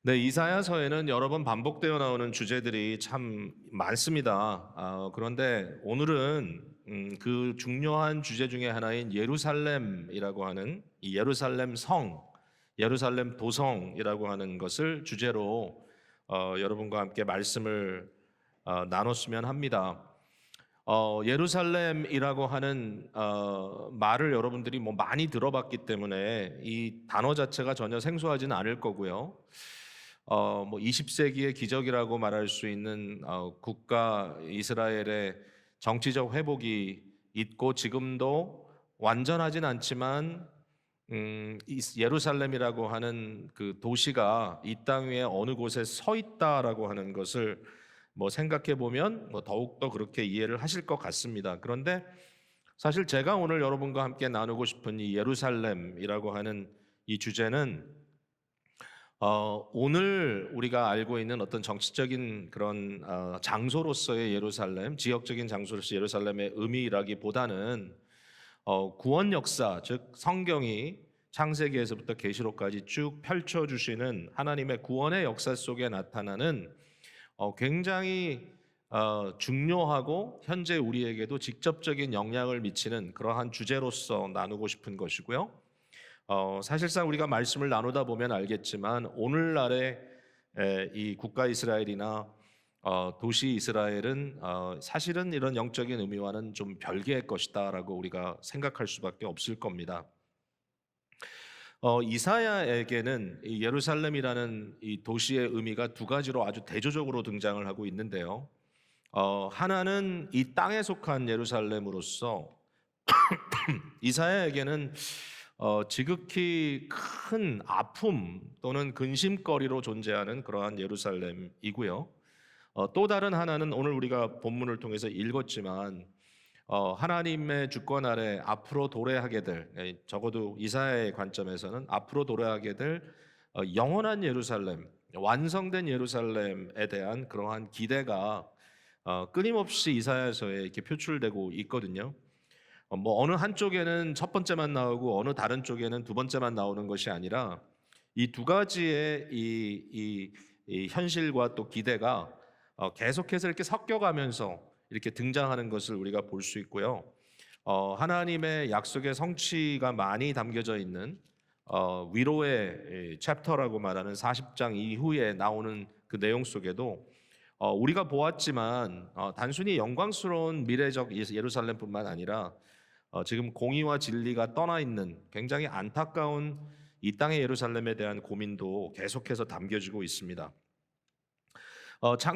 네, 이사야서에는 여러 번 반복되어 나오는 주제들이 참 많습니다. 그런데 오늘은 그 중요한 주제 중에 하나인 예루살렘이라고 하는 이 예루살렘 성, 예루살렘 도성이라고 하는 것을 주제로 여러분과 함께 말씀을 나눴으면 합니다. 예루살렘이라고 하는 말을 여러분들이 뭐 많이 들어봤기 때문에 이 단어 자체가 전혀 생소하지는 않을 거고요. 뭐 20세기의 기적이라고 말할 수 있는 국가 이스라엘의 정치적 회복이 있고 지금도 완전하진 않지만 예루살렘이라고 하는 그 도시가 이 땅 위에 어느 곳에 서 있다라고 하는 것을 뭐 생각해 보면 뭐 더욱더 그렇게 이해를 하실 것 같습니다. 그런데 사실 제가 오늘 여러분과 함께 나누고 싶은 이 예루살렘이라고 하는 이 주제는 오늘 우리가 알고 있는 어떤 정치적인 그런 장소로서의 예루살렘, 지역적인 장소로서 예루살렘의 의미라기보다는 구원 역사, 즉 성경이 창세기에서부터 계시록까지 쭉 펼쳐 주시는 하나님의 구원의 역사 속에 나타나는 굉장히 중요하고 현재 우리에게도 직접적인 영향을 미치는 그러한 주제로서 나누고 싶은 것이고요. 사실상 우리가 말씀을 나누다 보면 알겠지만 오늘날의 이 국가 이스라엘이나 도시 이스라엘은 사실은 이런 영적인 의미와는 좀 별개의 것이다라고 우리가 생각할 수밖에 없을 겁니다. 이사야에게는 이 예루살렘이라는 이 도시의 의미가 두 가지로 아주 대조적으로 등장을 하고 있는데요. 하나는 이 땅에 속한 예루살렘으로서 이사야에게는 지극히 큰 아픔 또는 근심거리로 존재하는 그러한 예루살렘이고요. 또 다른 하나는 오늘 우리가 본문을 통해서 읽었지만 하나님의 주권 아래 앞으로 도래하게 될 적어도 이사야의 관점에서는 앞으로 도래하게 될 영원한 예루살렘, 완성된 예루살렘에 대한 그러한 기대가 끊임없이 이사야서에 이렇게 표출되고 있거든요. 뭐 어느 한쪽에는 첫 번째만 나오고 어느 다른 쪽에는 두 번째만 나오는 것이 아니라 이 두 가지의 이 현실과 또 기대가 계속해서 이렇게 섞여가면서 이렇게 등장하는 것을 우리가 볼 수 있고요. 하나님의 약속의 성취가 많이 담겨져 있는 위로의 챕터라고 말하는 40장 이후에 나오는 그 내용 속에도 우리가 보았지만 단순히 영광스러운 미래적 예루살렘뿐만 아니라 지금 공의와 진리가 떠나 있는 굉장히 안타까운 이 땅의 예루살렘에 대한 고민도 계속해서 담겨지고 있습니다.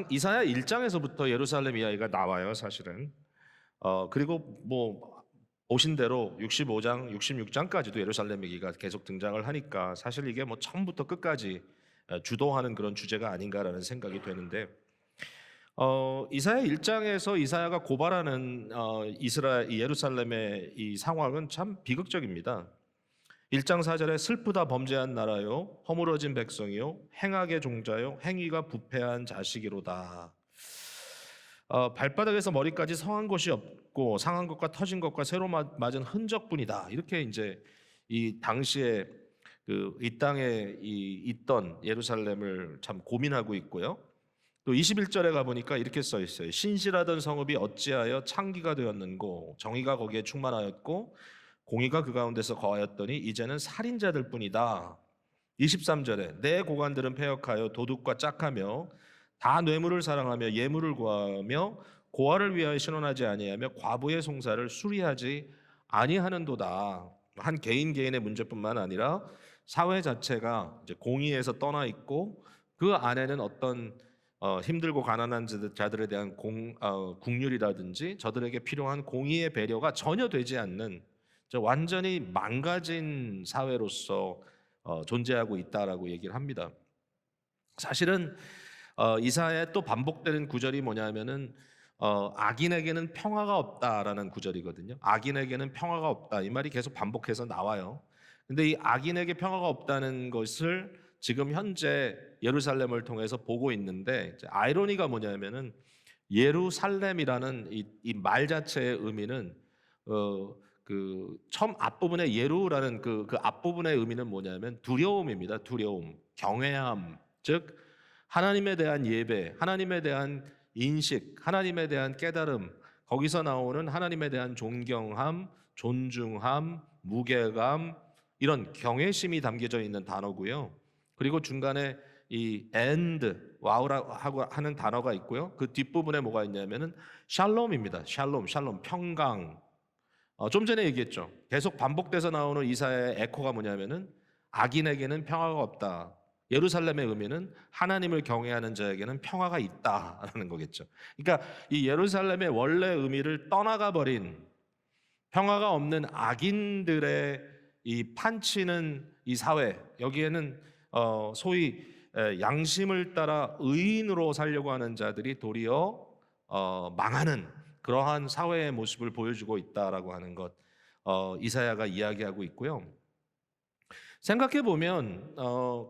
이사야 1장에서부터 예루살렘 이야기가 나와요, 사실은. 그리고 뭐 보신 대로 65장, 66장까지도 예루살렘 얘기가 계속 등장을 하니까 사실 이게 뭐 처음부터 끝까지 주도하는 그런 주제가 아닌가라는 생각이 되는데 이사야 1장에서 이사야가 고발하는 이스라엘 예루살렘의 이 상황은 참 비극적입니다. 1장 4절에 슬프다 범죄한 나라요 허물어진 백성이요 행악의 종자요 행위가 부패한 자식이로다. 발바닥에서 머리까지 성한 것이 없고 상한 것과 터진 것과 새로 맞은 흔적뿐이다. 이렇게 이제 이 당시에 이 땅에 있던 예루살렘을 참 고민하고 있고요. 또 21절에 가보니까 이렇게 써 있어요. 신실하던 성읍이 어찌하여 창기가 되었는고 정의가 거기에 충만하였고 공의가 그 가운데서 거하였더니 이제는 살인자들 뿐이다. 23절에 내 고관들은 패역하여 도둑과 짝하며 다 뇌물을 사랑하며 예물을 구하며 고아를 위하여 신원하지 아니하며 과부의 송사를 수리하지 아니하는도다. 한 개인 개인의 문제뿐만 아니라 사회 자체가 이제 공의에서 떠나 있고 그 안에는 어떤 힘들고 가난한 자들에 대한 국률이라든지 저들에게 필요한 공의의 배려가 전혀 되지 않는 완전히 망가진 사회로서 존재하고 있다라고 얘기를 합니다. 사실은 이사야에 또 반복되는 구절이 뭐냐면은 악인에게는 평화가 없다라는 구절이거든요. 악인에게는 평화가 없다 이 말이 계속 반복해서 나와요. 근데 이 악인에게 평화가 없다는 것을 지금 현재 예루살렘을 통해서 보고 있는데 아이러니가 뭐냐면은 예루살렘이라는 이 말 자체의 의미는 그 처음 앞부분에 예루라는 그 앞부분의 의미는 뭐냐면 두려움입니다. 두려움, 경외함, 즉 하나님에 대한 예배, 하나님에 대한 인식, 하나님에 대한 깨달음, 거기서 나오는 하나님에 대한 존경함, 존중함, 무게감, 이런 경외심이 담겨져 있는 단어고요. 그리고 중간에 이 and 와우라고 하고 하는 단어가 있고요. 그 뒷부분에 뭐가 있냐면은 샬롬입니다. 샬롬, 평강. 좀 전에 얘기했죠. 계속 반복돼서 나오는 이사야의 에코가 뭐냐면은 악인에게는 평화가 없다. 예루살렘의 의미는 하나님을 경외하는 자에게는 평화가 있다라는 거겠죠. 그러니까 이 예루살렘의 원래 의미를 떠나가 버린 평화가 없는 악인들의 이 판치는 이 사회, 여기에는 소위 양심을 따라 의인으로 살려고 하는 자들이 도리어 망하는 그러한 사회의 모습을 보여주고 있다라고 하는 것, 이사야가 이야기하고 있고요. 생각해 보면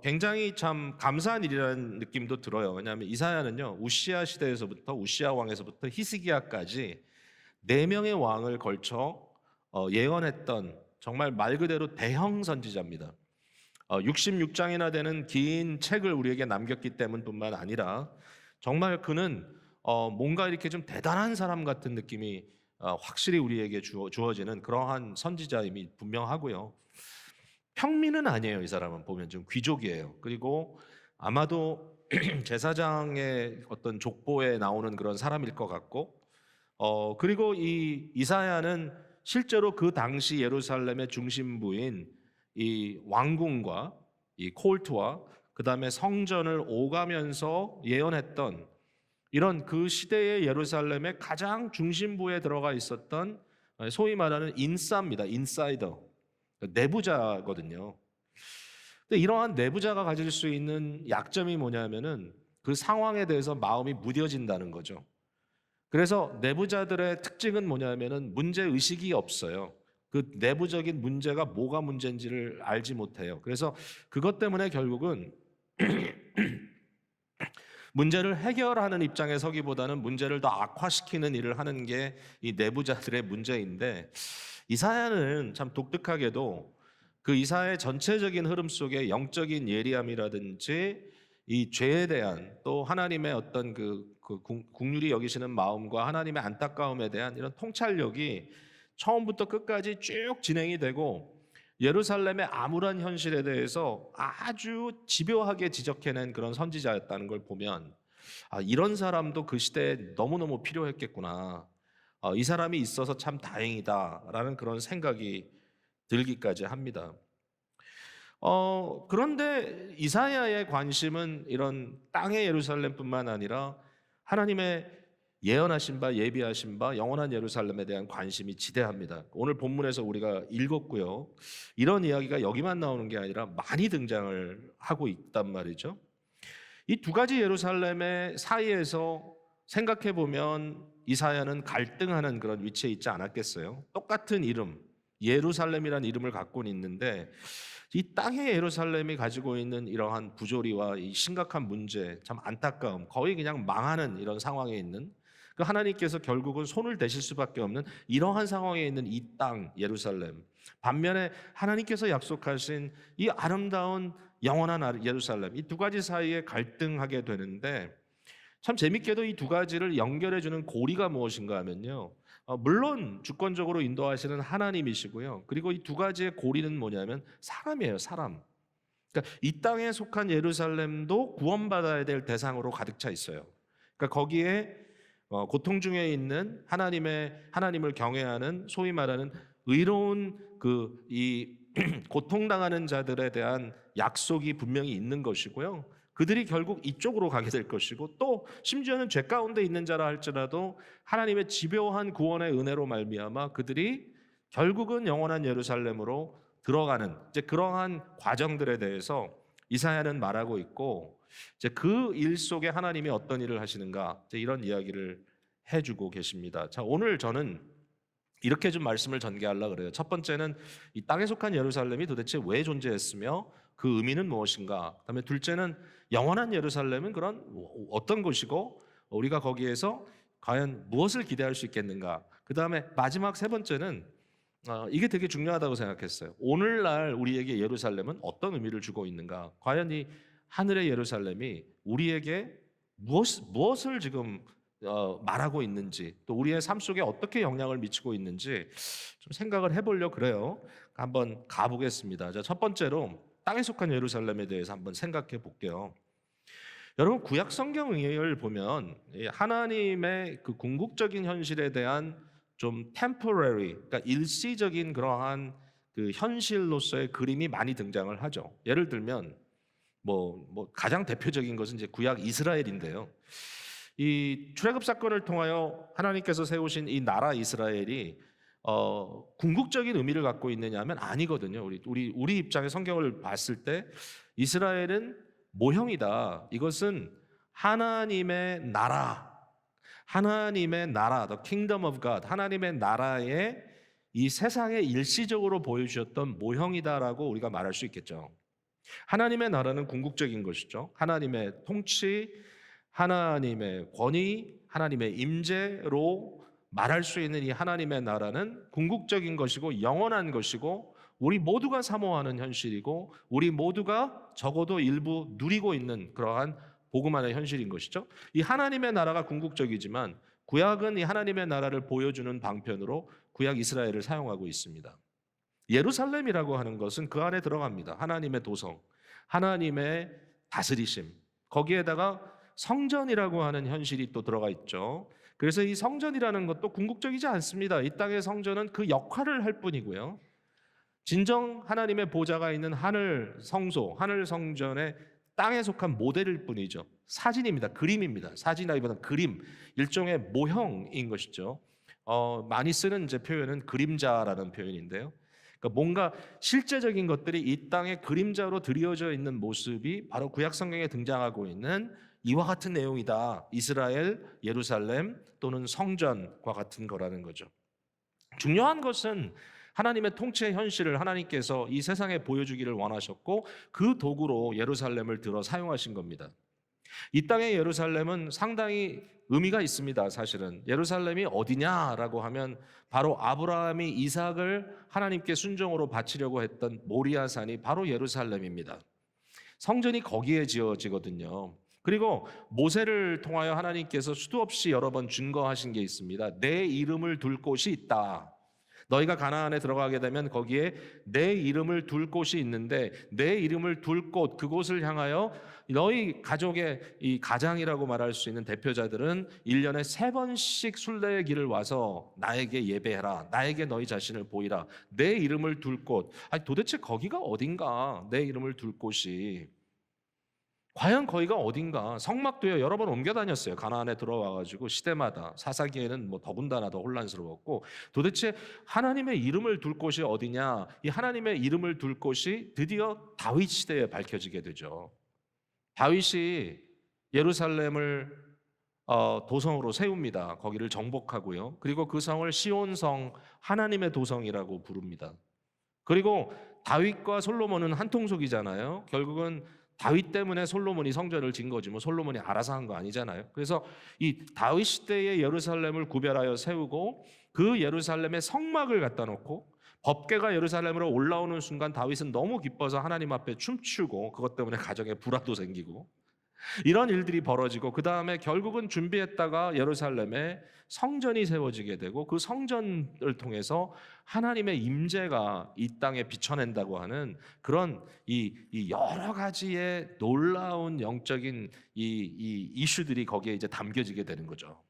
굉장히 참 감사한 일이라는 느낌도 들어요. 왜냐하면 이사야는요, 우시아 시대에서부터 우시아 왕에서부터 히스기야까지 네 명의 왕을 걸쳐 예언했던 정말 말 그대로 대형 선지자입니다. 66장이나 되는 긴 책을 우리에게 남겼기 때문뿐만 아니라 정말 그는 뭔가 이렇게 좀 대단한 사람 같은 느낌이 확실히 우리에게 주어지는 그러한 선지자임이 분명하고요. 평민은 아니에요. 이 사람은 보면 좀 귀족이에요. 그리고 아마도 제사장의 어떤 족보에 나오는 그런 사람일 것 같고, 그리고 이 이사야는 실제로 그 당시 예루살렘의 중심부인 이 왕궁과 이 콜트와 그 다음에 성전을 오가면서 예언했던 이런 그 시대의 예루살렘의 가장 중심부에 들어가 있었던 소위 말하는 인싸입니다. 인사이더. 내부자거든요. 근데 이러한 내부자가 가질 수 있는 약점이 뭐냐면은 그 상황에 대해서 마음이 무뎌진다는 거죠. 그래서 내부자들의 특징은 뭐냐면은 문제 의식이 없어요. 그 내부적인 문제가 뭐가 문제인지를 알지 못해요. 그래서 그것 때문에 결국은 문제를 해결하는 입장에 서기보다는 문제를 더 악화시키는 일을 하는 게 이 내부자들의 문제인데, 이사야는 참 독특하게도 그 이사야의 전체적인 흐름 속에 영적인 예리함이라든지 이 죄에 대한 또 하나님의 어떤 국률이 여기시는 마음과 하나님의 안타까움에 대한 이런 통찰력이 처음부터 끝까지 쭉 진행이 되고, 예루살렘의 암울한 현실에 대해서 아주 집요하게 지적해낸 그런 선지자였다는 걸 보면, 이런 사람도 그 시대에 너무너무 필요했겠구나. 이 사람이 있어서 참 다행이다라는 그런 생각이 들기까지 합니다. 그런데 이사야의 관심은 이런 땅의 예루살렘뿐만 아니라 하나님의 예언하신 바, 예비하신 바 영원한 예루살렘에 대한 관심이 지대합니다. 오늘 본문에서 우리가 읽었고요. 이런 이야기가 여기만 나오는 게 아니라 많이 등장을 하고 있단 말이죠. 이 두 가지 예루살렘의 사이에서 생각해 보면 이사야는 갈등하는 그런 위치에 있지 않았겠어요? 똑같은 이름, 예루살렘이라는 이름을 갖고 있는데 이 땅의 예루살렘이 가지고 있는 이러한 부조리와 이 심각한 문제, 참 안타까움, 거의 그냥 망하는 이런 상황에 있는 그 하나님께서 결국은 손을 대실 수밖에 없는 이러한 상황에 있는 이 땅 예루살렘, 반면에 하나님께서 약속하신 이 아름다운 영원한 예루살렘, 이 두 가지 사이에 갈등하게 되는데, 참 재밌게도 이 두 가지를 연결해 주는 고리가 무엇인가 하면요, 물론 주권적으로 인도하시는 하나님이시고요, 그리고 이 두 가지의 고리는 뭐냐면 사람이에요. 사람. 그러니까 이 땅에 속한 예루살렘도 구원받아야 될 대상으로 가득 차 있어요. 그러니까 거기에 고통 중에 있는 하나님을 경외하는 소위 말하는 의로운 이 고통당하는 자들에 대한 약속이 분명히 있는 것이고요. 그들이 결국 이쪽으로 가게 될 것이고, 또 심지어는 죄 가운데 있는 자라 할지라도 하나님의 집요한 구원의 은혜로 말미암아 그들이 결국은 영원한 예루살렘으로 들어가는 이제 그러한 과정들에 대해서 이사야는 말하고 있고, 이제 그 일 속에 하나님이 어떤 일을 하시는가, 이제 이런 이야기를 해주고 계십니다. 자, 오늘 저는 이렇게 좀 말씀을 전개하려고 그래요. 첫 번째는 이 땅에 속한 예루살렘이 도대체 왜 존재했으며 그 의미는 무엇인가. 그다음에 둘째는 영원한 예루살렘은 그런 어떤 곳이고 우리가 거기에서 과연 무엇을 기대할 수 있겠는가. 그다음에 마지막 세 번째는 이게 되게 중요하다고 생각했어요. 오늘날 우리에게 예루살렘은 어떤 의미를 주고 있는가. 과연 이 하늘의 예루살렘이 우리에게 무엇을 지금 말하고 있는지, 또 우리의 삶 속에 어떻게 영향을 미치고 있는지 좀 생각을 해보려고 그래요. 한번 가보겠습니다. 자, 첫 번째로 땅에 속한 예루살렘에 대해서 한번 생각해 볼게요. 여러분, 구약 성경을 보면 하나님의 그 궁극적인 현실에 대한 좀 temporary, 그러니까 일시적인 그러한 그 현실로서의 그림이 많이 등장을 하죠. 예를 들면 가장 대표적인 것은 이제 구약 이스라엘인데요. 이 출애굽 사건을 통하여 하나님께서 세우신 이 나라 이스라엘이 궁극적인 의미를 갖고 있느냐 하면 아니거든요. 우리 입장의 성경을 봤을 때 이스라엘은 모형이다. 이것은 하나님의 나라, the kingdom of God, 하나님의 나라의 이 세상에 일시적으로 보여주셨던 모형이다라고 우리가 말할 수 있겠죠. 하나님의 나라는 궁극적인 것이죠. 하나님의 통치, 하나님의 권위, 하나님의 임재로 말할 수 있는 이 하나님의 나라는 궁극적인 것이고 영원한 것이고 우리 모두가 사모하는 현실이고 우리 모두가 적어도 일부 누리고 있는 그러한 복음 안의 현실인 것이죠. 이 하나님의 나라가 궁극적이지만 구약은 이 하나님의 나라를 보여주는 방편으로 구약 이스라엘을 사용하고 있습니다. 예루살렘이라고 하는 것은 그 안에 들어갑니다. 하나님의 도성, 하나님의 다스리심, 거기에다가 성전이라고 하는 현실이 또 들어가 있죠. 그래서 이 성전이라는 것도 궁극적이지 않습니다. 이 땅의 성전은 그 역할을 할 뿐이고요. 진정 하나님의 보좌가 있는 하늘 성소, 하늘 성전의 땅에 속한 모델일 뿐이죠. 사진입니다. 그림입니다. 사진이라기보다는 그림, 일종의 모형인 것이죠. 많이 쓰는 이제 표현은 그림자라는 표현인데요. 그러니까 뭔가 실제적인 것들이 이 땅의 그림자로 드리워져 있는 모습이 바로 구약 성경에 등장하고 있는 이와 같은 내용이다. 이스라엘, 예루살렘 또는 성전과 같은 거라는 거죠. 중요한 것은 하나님의 통치의 현실을 하나님께서 이 세상에 보여주기를 원하셨고 그 도구로 예루살렘을 들어 사용하신 겁니다. 이 땅의 예루살렘은 상당히 의미가 있습니다. 사실은 예루살렘이 어디냐라고 하면 바로 아브라함이 이삭을 하나님께 순종으로 바치려고 했던 모리아산이 바로 예루살렘입니다. 성전이 거기에 지어지거든요. 그리고 모세를 통하여 하나님께서 수도 없이 여러 번 증거하신 게 있습니다. 내 이름을 둘 곳이 있다. 너희가 가나안에 들어가게 되면 거기에 내 이름을 둘 곳이 있는데 내 이름을 둘 곳, 그곳을 향하여 너희 가족의 이 가장이라고 말할 수 있는 대표자들은 1년에 3번씩 순례의 길을 와서 나에게 예배해라. 나에게 너희 자신을 보이라. 내 이름을 둘 곳. 아니 도대체 거기가 어딘가? 내 이름을 둘 곳이. 과연 거기가 어딘가? 성막도요 여러 번 옮겨 다녔어요. 가나안에 들어와가지고 시대마다. 사사기에는 더군다나 더 혼란스러웠고 도대체 하나님의 이름을 둘 곳이 어디냐? 이 하나님의 이름을 둘 곳이 드디어 다윗 시대에 밝혀지게 되죠. 다윗이 예루살렘을 도성으로 세웁니다. 거기를 정복하고요. 그리고 그 성을 시온성, 하나님의 도성이라고 부릅니다. 그리고 다윗과 솔로몬은 한 통속이잖아요. 결국은 다윗 때문에 솔로몬이 성전을 진 거지 솔로몬이 알아서 한 거 아니잖아요. 그래서 이 다윗 시대의 예루살렘을 구별하여 세우고 그 예루살렘에 성막을 갖다 놓고 법궤가 예루살렘으로 올라오는 순간 다윗은 너무 기뻐서 하나님 앞에 춤추고 그것 때문에 가정에 불화도 생기고 이런 일들이 벌어지고 그 다음에 결국은 준비했다가 예루살렘에 성전이 세워지게 되고 그 성전을 통해서 하나님의 임재가 이 땅에 비춰낸다고 하는 그런 이 여러 가지의 놀라운 영적인 이 이슈들이 거기에 이제 담겨지게 되는 거죠.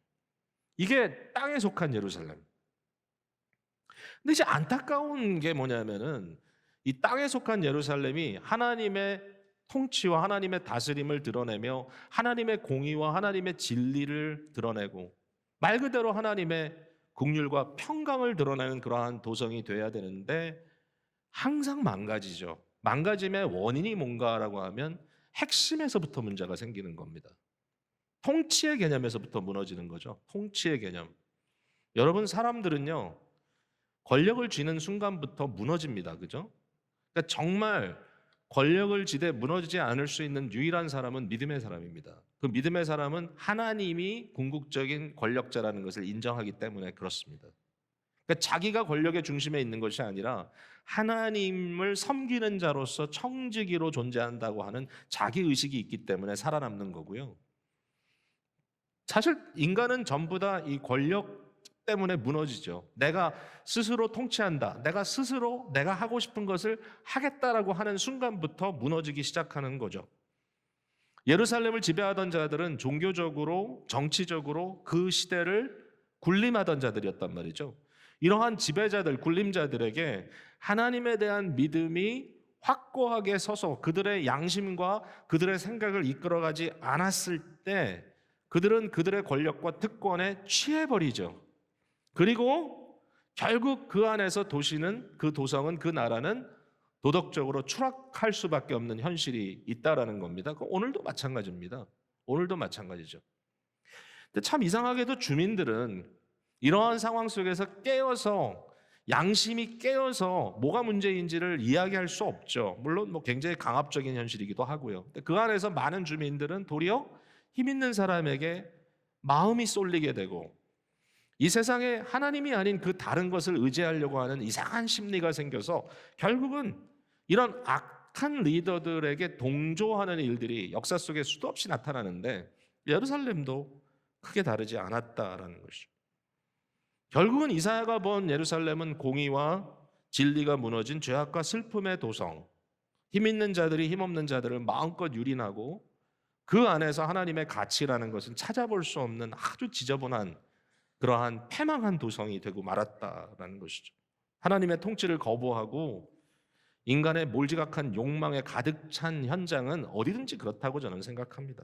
이게 땅에 속한 예루살렘. 근데 이제 안타까운 게 뭐냐면은 이 땅에 속한 예루살렘이 하나님의 통치와 하나님의 다스림을 드러내며 하나님의 공의와 하나님의 진리를 드러내고 말 그대로 하나님의 긍휼과 평강을 드러내는 그러한 도성이 돼야 되는데 항상 망가지죠. 망가짐의 원인이 뭔가라고 하면 핵심에서부터 문제가 생기는 겁니다. 통치의 개념에서부터 무너지는 거죠. 통치의 개념. 여러분 사람들은요 권력을 쥐는 순간부터 무너집니다. 그죠? 그러니까 정말 권력을 쥐되 무너지지 않을 수 있는 유일한 사람은 믿음의 사람입니다. 그 믿음의 사람은 하나님이 궁극적인 권력자라는 것을 인정하기 때문에 그렇습니다. 그러니까 그러니까 자기가 권력의 중심에 있는 것이 아니라 하나님을 섬기는 자로서 청지기로 존재한다고 하는 자기 의식이 있기 때문에 살아남는 거고요. 사실 인간은 전부 다 이 권력 때문에 무너지죠. 내가 스스로 통치한다. 내가 스스로 내가 하고 싶은 것을 하겠다라고 하는 순간부터 무너지기 시작하는 거죠. 예루살렘을 지배하던 자들은 종교적으로, 정치적으로 그 시대를 군림하던 자들이었단 말이죠. 이러한 지배자들, 군림자들에게 하나님에 대한 믿음이 확고하게 서서 그들의 양심과 그들의 생각을 이끌어가지 않았을 때 그들은 그들의 권력과 특권에 취해버리죠. 그리고 결국 그 안에서 그 도성은, 그 나라는 도덕적으로 추락할 수밖에 없는 현실이 있다라는 겁니다. 오늘도 마찬가지입니다. 오늘도 마찬가지죠. 근데 참 이상하게도 주민들은 이러한 상황 속에서 깨어서 양심이 깨어서 뭐가 문제인지를 이야기할 수 없죠. 물론 뭐 굉장히 강압적인 현실이기도 하고요. 근데 그 안에서 많은 주민들은 도리어 힘 있는 사람에게 마음이 쏠리게 되고 이 세상에 하나님이 아닌 그 다른 것을 의지하려고 하는 이상한 심리가 생겨서 결국은 이런 악한 리더들에게 동조하는 일들이 역사 속에 수도 없이 나타나는데 예루살렘도 크게 다르지 않았다라는 것이죠. 결국은 이사야가 본 예루살렘은 공의와 진리가 무너진 죄악과 슬픔의 도성, 힘 있는 자들이 힘없는 자들을 마음껏 유린하고 그 안에서 하나님의 가치라는 것은 찾아볼 수 없는 아주 지저분한 그러한 패망한 도성이 되고 말았다라는 것이죠. 하나님의 통치를 거부하고 인간의 몰지각한 욕망에 가득 찬 현장은 어디든지 그렇다고 저는 생각합니다.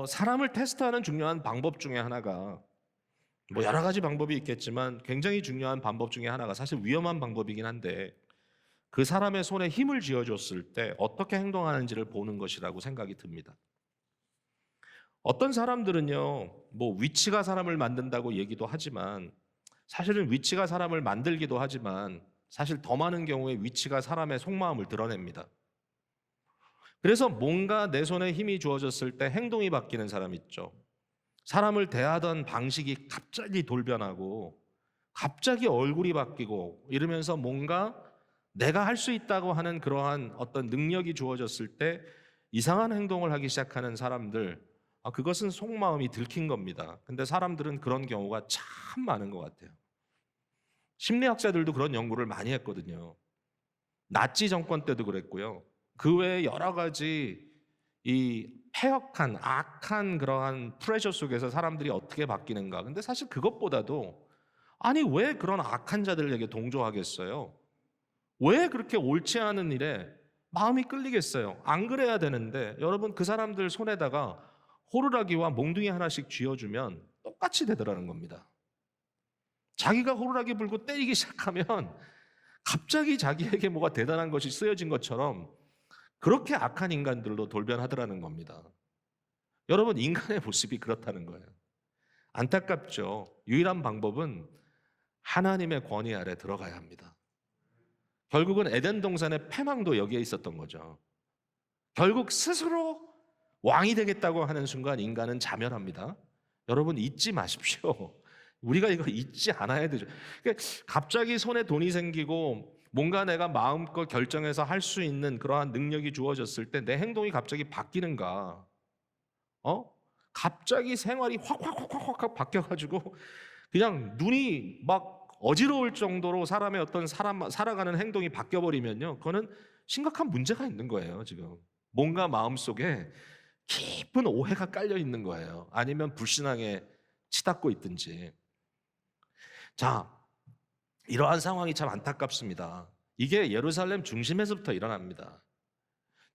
사람을 테스트하는 중요한 방법 중에 하나가 뭐 여러 가지 방법이 있겠지만 굉장히 중요한 방법 중에 하나가 사실 위험한 방법이긴 한데 그 사람의 손에 힘을 쥐어줬을 때 어떻게 행동하는지를 보는 것이라고 생각이 듭니다. 어떤 사람들은요, 뭐 위치가 사람을 만든다고 얘기도 하지만 사실은 위치가 사람을 만들기도 하지만 사실 더 많은 경우에 위치가 사람의 속마음을 드러냅니다. 그래서 뭔가 내 손에 힘이 주어졌을 때 행동이 바뀌는 사람 있죠. 사람을 대하던 방식이 갑자기 돌변하고 갑자기 얼굴이 바뀌고 이러면서 뭔가 내가 할 수 있다고 하는 그러한 어떤 능력이 주어졌을 때 이상한 행동을 하기 시작하는 사람들, 그것은 속마음이 들킨 겁니다. 근데 사람들은 그런 경우가 참 많은 것 같아요. 심리학자들도 그런 연구를 많이 했거든요. 나치 정권 때도 그랬고요. 그 외에 여러 가지 이 폐역한 악한 그러한 프레셔 속에서 사람들이 어떻게 바뀌는가. 근데 사실 그것보다도 아니 왜 그런 악한 자들에게 동조하겠어요? 왜 그렇게 옳지 않은 일에 마음이 끌리겠어요? 안 그래야 되는데 여러분 그 사람들 손에다가 호루라기와 몽둥이 하나씩 쥐어주면 똑같이 되더라는 겁니다. 자기가 호루라기 불고 때리기 시작하면 갑자기 자기에게 뭐가 대단한 것이 쓰여진 것처럼 그렇게 악한 인간들도 돌변하더라는 겁니다. 여러분 인간의 모습이 그렇다는 거예요. 안타깝죠. 유일한 방법은 하나님의 권위 아래 들어가야 합니다. 결국은 에덴 동산의 패망도 여기에 있었던 거죠. 결국 스스로 왕이 되겠다고 하는 순간 인간은 자멸합니다. 여러분 잊지 마십시오. 우리가 이거 잊지 않아야 되죠. 그러니까 갑자기 손에 돈이 생기고 뭔가 내가 마음껏 결정해서 할 수 있는 그러한 능력이 주어졌을 때 내 행동이 갑자기 바뀌는가? 갑자기 생활이 확 바뀌어가지고 그냥 눈이 막 어지러울 정도로 사람의 어떤 살아가는 행동이 바뀌어버리면요, 그거는 심각한 문제가 있는 거예요. 지금 뭔가 마음속에 깊은 오해가 깔려 있는 거예요. 아니면 불신앙에 치닫고 있든지. 자, 이러한 상황이 참 안타깝습니다. 이게 예루살렘 중심에서부터 일어납니다.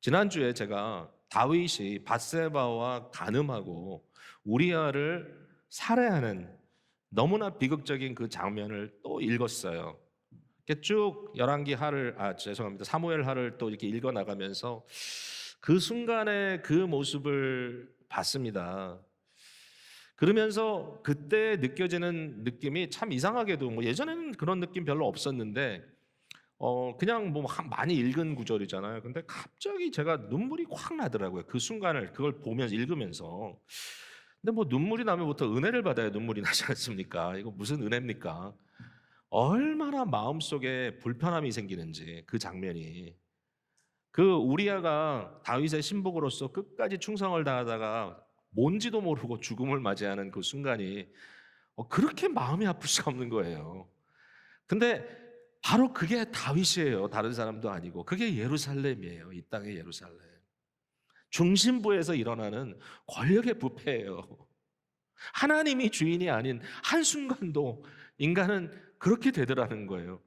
지난주에 제가 다윗이 밧세바와 간음하고 우리아를 살해하는 너무나 비극적인 그 장면을 또 읽었어요. 이렇게 쭉 사무엘 하를 또 이렇게 읽어 나가면서 그 순간의 그 모습을 봤습니다. 그러면서 그때 느껴지는 느낌이 참 이상하게도 뭐 예전에는 그런 느낌 별로 없었는데 그냥 뭐 많이 읽은 구절이잖아요. 근데 갑자기 제가 눈물이 확 나더라고요. 그 순간을 그걸 보면서 읽으면서 근데 뭐 눈물이 나면부터 은혜를 받아야 눈물이 나지 않습니까? 이거 무슨 은혜입니까? 얼마나 마음속에 불편함이 생기는지 그 장면이. 그 우리아가 다윗의 신복으로서 끝까지 충성을 다하다가 뭔지도 모르고 죽음을 맞이하는 그 순간이 그렇게 마음이 아플 수가 없는 거예요. 근데 바로 그게 다윗이에요. 다른 사람도 아니고. 그게 예루살렘이에요. 이 땅의 예루살렘. 중심부에서 일어나는 권력의 부패예요. 하나님이 주인이 아닌 한순간도 인간은 그렇게 되더라는 거예요.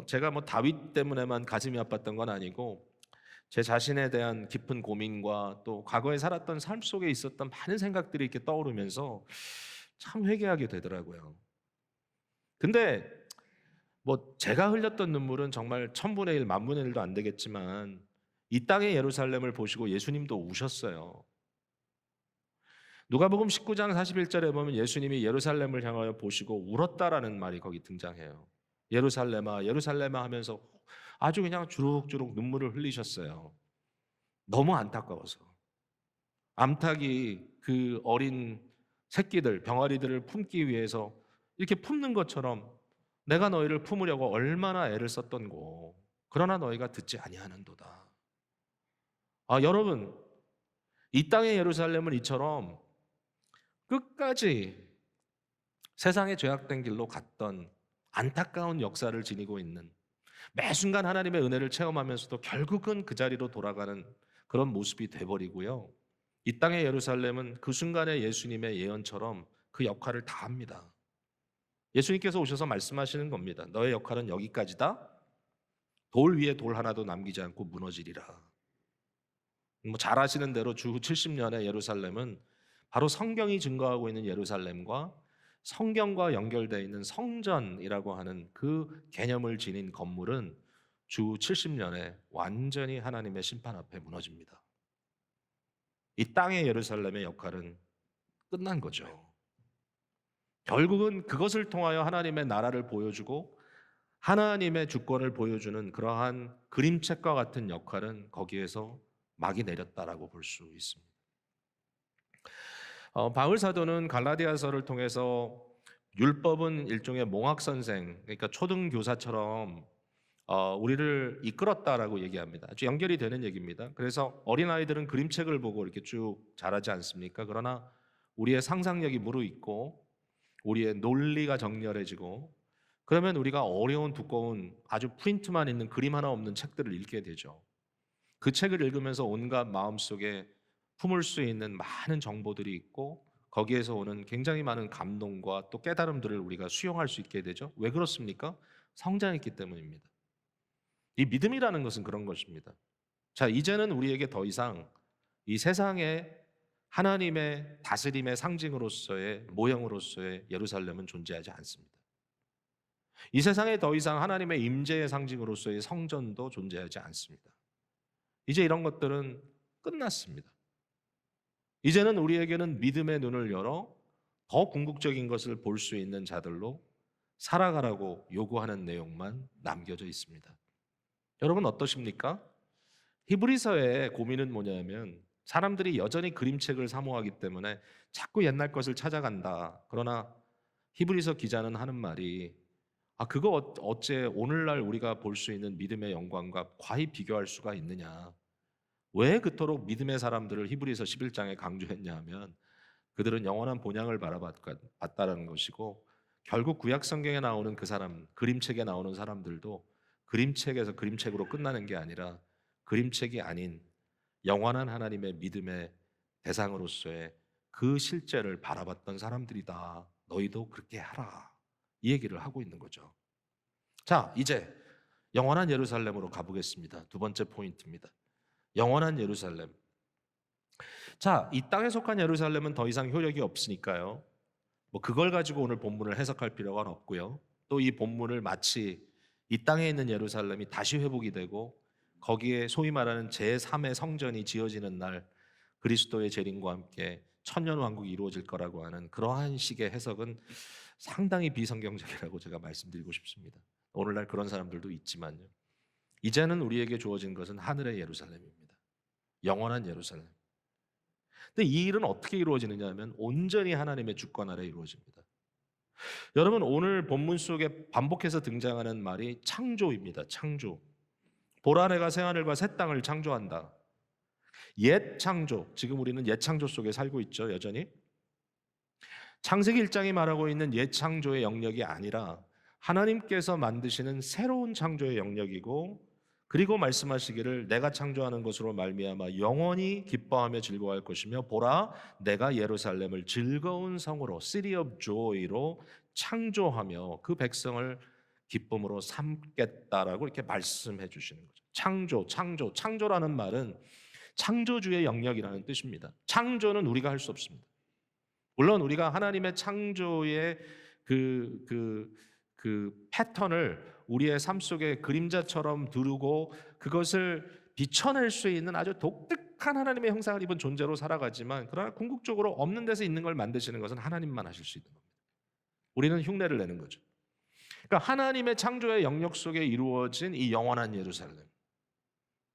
제가 뭐 다윗 때문에만 가슴이 아팠던 건 아니고 제 자신에 대한 깊은 고민과 또 과거에 살았던 삶 속에 있었던 많은 생각들이 이렇게 떠오르면서 참 회개하게 되더라고요. 근데 뭐 제가 흘렸던 눈물은 정말 천분의 일, 만분의 일도 안 되겠지만 이 땅의 예루살렘을 보시고 예수님도 우셨어요. 누가복음 19장 41절에 보면 예수님이 예루살렘을 향하여 보시고 울었다라는 말이 거기 등장해요. 예루살렘아, 예루살렘아 하면서 아주 그냥 주룩주룩 눈물을 흘리셨어요. 너무 안타까워서. 암탉이 그 어린 새끼들, 병아리들을 품기 위해서 이렇게 품는 것처럼 내가 너희를 품으려고 얼마나 애를 썼던고. 그러나 너희가 듣지 아니하는도다. 여러분, 이 땅의 예루살렘은 이처럼 끝까지 세상의 죄악된 길로 갔던 안타까운 역사를 지니고 있는, 매 순간 하나님의 은혜를 체험하면서도 결국은 그 자리로 돌아가는 그런 모습이 돼버리고요. 이 땅의 예루살렘은 그 순간의 예수님의 예언처럼 그 역할을 다 합니다. 예수님께서 오셔서 말씀하시는 겁니다. 너의 역할은 여기까지다. 돌 위에 돌 하나도 남기지 않고 무너지리라. 뭐 잘 아시는 대로 주 70년의 예루살렘은 바로 성경이 증거하고 있는 예루살렘과 성경과 연결되어 있는 성전이라고 하는 그 개념을 지닌 건물은 주 70년에 완전히 하나님의 심판 앞에 무너집니다. 이 땅의 예루살렘의 역할은 끝난 거죠. 결국은 그것을 통하여 하나님의 나라를 보여주고 하나님의 주권을 보여주는 그러한 그림책과 같은 역할은 거기에서 막이 내렸다라고 볼 수 있습니다. 바울 사도는 갈라디아서를 통해서 율법은 일종의 몽학 선생, 그러니까 초등 교사처럼 우리를 이끌었다라고 얘기합니다. 아주 연결이 되는 얘기입니다. 그래서 어린 아이들은 그림책을 보고 이렇게 쭉 자라지 않습니까? 그러나 우리의 상상력이 무르익고 우리의 논리가 정렬해지고 그러면 우리가 어려운 두꺼운 아주 프린트만 있는 그림 하나 없는 책들을 읽게 되죠. 그 책을 읽으면서 온갖 마음속에 품을 수 있는 많은 정보들이 있고 거기에서 오는 굉장히 많은 감동과 또 깨달음들을 우리가 수용할 수 있게 되죠. 왜 그렇습니까? 성장했기 때문입니다. 이 믿음이라는 것은 그런 것입니다. 자, 이제는 우리에게 더 이상 이 세상에 하나님의 다스림의 상징으로서의 모형으로서의 예루살렘은 존재하지 않습니다. 이 세상에 더 이상 하나님의 임재의 상징으로서의 성전도 존재하지 않습니다. 이제 이런 것들은 끝났습니다. 이제는 우리에게는 믿음의 눈을 열어 더 궁극적인 것을 볼 수 있는 자들로 살아가라고 요구하는 내용만 남겨져 있습니다. 여러분 어떠십니까? 히브리서의 고민은 뭐냐면 사람들이 여전히 그림책을 사모하기 때문에 자꾸 옛날 것을 찾아간다. 그러나 히브리서 기자는 하는 말이 그거 어째 오늘날 우리가 볼 수 있는 믿음의 영광과 과히 비교할 수가 있느냐. 왜 그토록 믿음의 사람들을 히브리서 11장에 강조했냐 하면 그들은 영원한 본향을 바라봤다라는 것이고 결국 구약 성경에 나오는 그 사람, 그림책에 나오는 사람들도 그림책에서 그림책으로 끝나는 게 아니라 그림책이 아닌 영원한 하나님의 믿음의 대상으로서의 그 실제를 바라봤던 사람들이다. 너희도 그렇게 하라. 이 얘기를 하고 있는 거죠. 자, 이제 영원한 예루살렘으로 가보겠습니다. 두 번째 포인트입니다. 영원한 예루살렘. 자, 이 땅에 속한 예루살렘은 더 이상 효력이 없으니까요. 뭐 그걸 가지고 오늘 본문을 해석할 필요가 없고요. 또 이 본문을 마치 이 땅에 있는 예루살렘이 다시 회복이 되고 거기에 소위 말하는 제3의 성전이 지어지는 날 그리스도의 재림과 함께 천년 왕국이 이루어질 거라고 하는 그러한 식의 해석은 상당히 비성경적이라고 제가 말씀드리고 싶습니다. 오늘날 그런 사람들도 있지만요. 이제는 우리에게 주어진 것은 하늘의 예루살렘입니다. 영원한 예루살렘. 근데 이 일은 어떻게 이루어지느냐 하면 온전히 하나님의 주권 아래 이루어집니다. 여러분, 오늘 본문 속에 반복해서 등장하는 말이 창조입니다. 창조. 보라 내가 새하늘과 새 땅을 창조한다. 옛 창조. 지금 우리는 옛 창조 속에 살고 있죠, 여전히. 창세기 1장이 말하고 있는 옛 창조의 영역이 아니라 하나님께서 만드시는 새로운 창조의 영역이고, 그리고 말씀하시기를 내가 창조하는 것으로 말미암아 영원히 기뻐하며 즐거워할 것이며 보라 내가 예루살렘을 즐거운 성으로 City of Joy로 창조하며 그 백성을 기쁨으로 삼겠다라고 이렇게 말씀해 주시는 거죠. 창조라는 말은 창조주의 영역이라는 뜻입니다. 창조는 우리가 할 수 없습니다. 물론 우리가 하나님의 창조의 그 패턴을 우리의 삶 속에 그림자처럼 두르고 그것을 비춰낼 수 있는 아주 독특한 하나님의 형상을 입은 존재로 살아가지만, 그러나 궁극적으로 없는 데서 있는 걸 만드시는 것은 하나님만 하실 수 있는 겁니다. 우리는 흉내를 내는 거죠. 그러니까 하나님의 창조의 영역 속에 이루어진 이 영원한 예루살렘,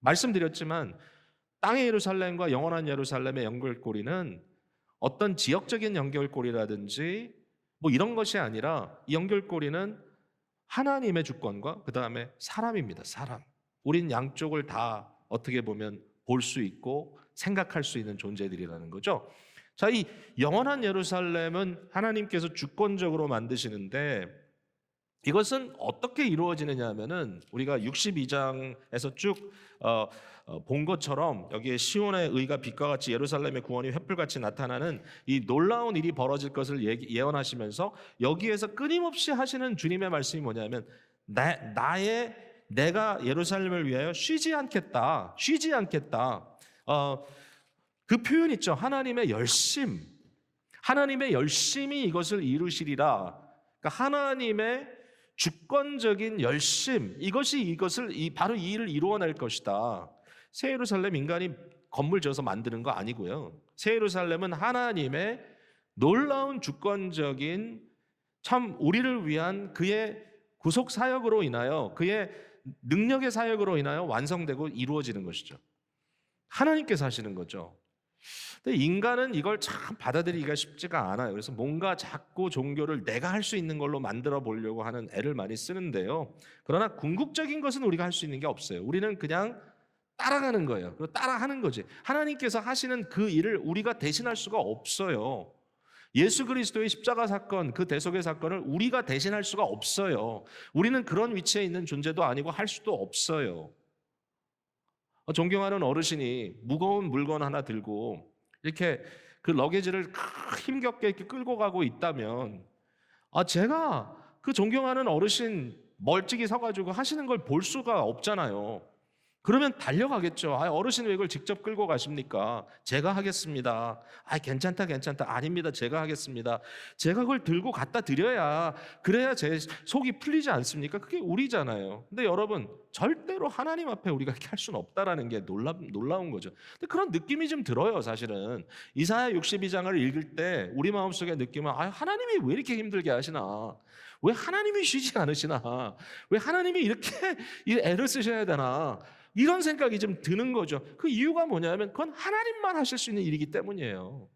말씀드렸지만 땅의 예루살렘과 영원한 예루살렘의 연결고리는 어떤 지역적인 연결고리라든지 뭐 이런 것이 아니라, 이 연결고리는 하나님의 주권과 그 다음에 사람입니다. 사람. 우린 양쪽을 다 어떻게 보면 볼 수 있고 생각할 수 있는 존재들이라는 거죠. 자, 이 영원한 예루살렘은 하나님께서 주권적으로 만드시는데, 이것은 어떻게 이루어지느냐 하면은 우리가 62장에서 쭉 본 것처럼 여기에 시온의 의가 빛과 같이 예루살렘의 구원이 횃불같이 나타나는 이 놀라운 일이 벌어질 것을 예언하시면서 여기에서 끊임없이 하시는 주님의 말씀이 뭐냐면 내가 예루살렘을 위하여 쉬지 않겠다. 그 표현 있죠. 하나님의 열심이 이것을 이루시리라. 그러니까 하나님의 주권적인 열심, 이것이 바로 이 일을 이루어낼 것이다. 새 예루살렘 인간이 건물 지어서 만드는 거 아니고요. 새 예루살렘은 하나님의 놀라운 주권적인, 참 우리를 위한 그의 구속 사역으로 인하여, 그의 능력의 사역으로 인하여 완성되고 이루어지는 것이죠. 하나님께서 하시는 거죠. 근데 인간은 이걸 참 받아들이기가 쉽지가 않아요. 그래서 뭔가 자꾸 종교를 내가 할 수 있는 걸로 만들어 보려고 하는 애를 많이 쓰는데요. 그러나 궁극적인 것은 우리가 할 수 있는 게 없어요. 우리는 그냥 따라가는 거예요. 그리고 따라하는 거지. 하나님께서 하시는 그 일을 우리가 대신할 수가 없어요. 예수 그리스도의 십자가 사건, 그 대속의 사건을 우리가 대신할 수가 없어요. 우리는 그런 위치에 있는 존재도 아니고 할 수도 없어요. 존경하는 어르신이 무거운 물건 하나 들고 이렇게 그 러게지를 힘겹게 이렇게 끌고 가고 있다면, 제가 그 존경하는 어르신 멀찍이 서가지고 하시는 걸 볼 수가 없잖아요. 그러면 달려가겠죠. 어르신 왜 이걸 직접 끌고 가십니까? 제가 하겠습니다. 괜찮다. 아닙니다. 제가 하겠습니다. 제가 그걸 들고 갖다 드려야, 그래야 제 속이 풀리지 않습니까? 그게 우리잖아요. 근데 여러분, 절대로 하나님 앞에 우리가 이렇게 할 수는 없다라는 게 놀라운 거죠. 근데 그런 느낌이 좀 들어요, 사실은. 이사야 62장을 읽을 때 우리 마음속에 느낌은, 하나님이 왜 이렇게 힘들게 하시나? 왜 하나님이 쉬지 않으시나? 왜 하나님이 이렇게 애를 쓰셔야 되나? 이런 생각이 좀 드는 거죠. 그 이유가 뭐냐면 그건 하나님만 하실 수 있는 일이기 때문이에요.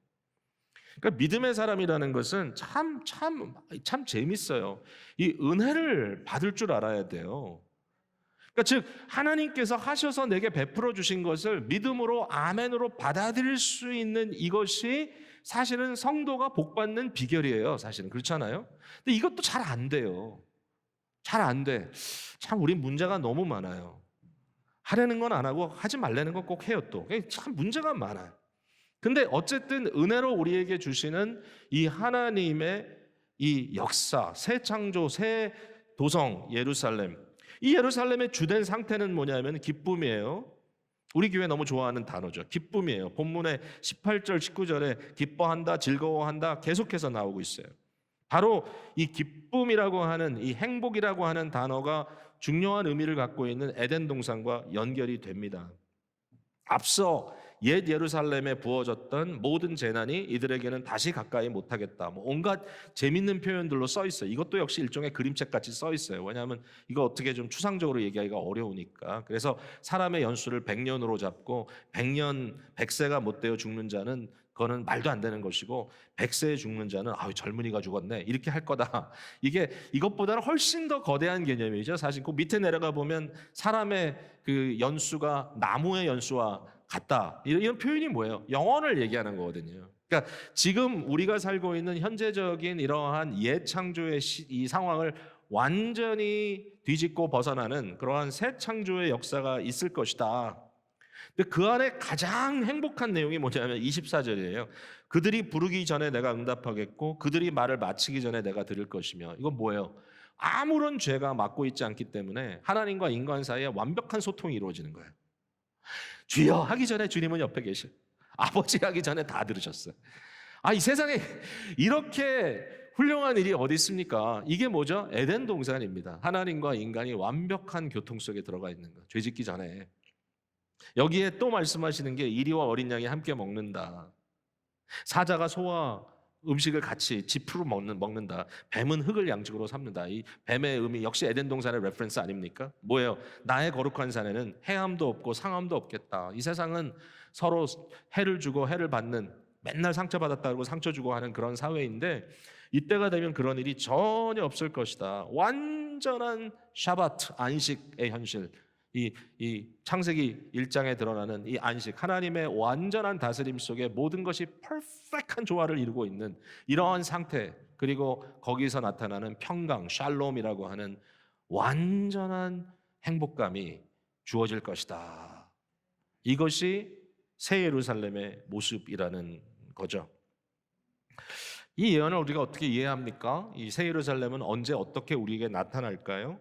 그러니까 믿음의 사람이라는 것은 참 재밌어요. 이 은혜를 받을 줄 알아야 돼요. 그러니까 즉 하나님께서 하셔서 내게 베풀어 주신 것을 믿음으로 아멘으로 받아들일 수 있는, 이것이 사실은 성도가 복받는 비결이에요. 사실은 그렇잖아요. 근데 이것도 잘 안 돼요. 잘 안 돼. 참 우리 문제가 너무 많아요. 하려는 건 안 하고 하지 말라는 건 꼭 해요. 또 참 문제가 많아요. 근데 어쨌든 은혜로 우리에게 주시는 이 하나님의 이 역사, 새 창조, 새 도성 예루살렘, 이 예루살렘의 주된 상태는 뭐냐면 기쁨이에요. 우리 교회 너무 좋아하는 단어죠. 기쁨이에요. 본문의 18절 19절에 기뻐한다, 즐거워한다 계속해서 나오고 있어요. 바로 이 기쁨이라고 하는, 이 행복이라고 하는 단어가 중요한 의미를 갖고 있는 에덴 동산과 연결이 됩니다. 앞서 옛 예루살렘에 부어졌던 모든 재난이 이들에게는 다시 가까이 못하겠다. 뭐 온갖 재밌는 표현들로 써 있어요. 이것도 역시 일종의 그림책 같이 써 있어요. 왜냐하면 이거 어떻게 좀 추상적으로 얘기하기가 어려우니까. 그래서 사람의 연수를 100년으로 잡고 100세가 못 되어 죽는 자는 그거는 말도 안 되는 것이고 100세에 죽는 자는 아유 젊은이가 죽었네 이렇게 할 거다. 이게 이것보다는 훨씬 더 거대한 개념이죠. 사실 그 밑에 내려가 보면 사람의 그 연수가 나무의 연수와 같다. 이런 표현이 뭐예요? 영원을 얘기하는 거거든요. 그러니까 지금 우리가 살고 있는 현재적인 이러한 옛 창조의 이 상황을 완전히 뒤집고 벗어나는 그러한 새 창조의 역사가 있을 것이다. 근데 그 안에 가장 행복한 내용이 뭐냐면 24절이에요. 그들이 부르기 전에 내가 응답하겠고 그들이 말을 마치기 전에 내가 들을 것이며. 이건 뭐예요? 아무런 죄가 맡고 있지 않기 때문에 하나님과 인간 사이에 완벽한 소통이 이루어지는 거예요. 주여 하기 전에 주님은 옆에 계셔. 아버지 하기 전에 다 들으셨어요. 이 세상에 이렇게 훌륭한 일이 어디 있습니까? 이게 뭐죠? 에덴 동산입니다. 하나님과 인간이 완벽한 교통 속에 들어가 있는 거. 죄 짓기 전에. 여기에 또 말씀하시는 게 이리와 어린 양이 함께 먹는다. 사자가 소와 음식을 같이 지프로 먹는다. 뱀은 흙을 양식으로 삼는다. 이 뱀의 의미 역시 에덴 동산의 레퍼런스 아닙니까? 뭐예요? 나의 거룩한 산에는 해함도 없고 상함도 없겠다. 이 세상은 서로 해를 주고 해를 받는, 맨날 상처받았다고 상처 주고 하는 그런 사회인데 이때가 되면 그런 일이 전혀 없을 것이다. 완전한 샤바트 안식의 현실. 이 창세기 1장에 드러나는 이 안식, 하나님의 완전한 다스림 속에 모든 것이 퍼펙트한 조화를 이루고 있는 이러한 상태, 그리고 거기서 나타나는 평강, 샬롬이라고 하는 완전한 행복감이 주어질 것이다. 이것이 새 예루살렘의 모습이라는 거죠. 이 예언을 우리가 어떻게 이해합니까? 이 새 예루살렘은 언제 어떻게 우리에게 나타날까요?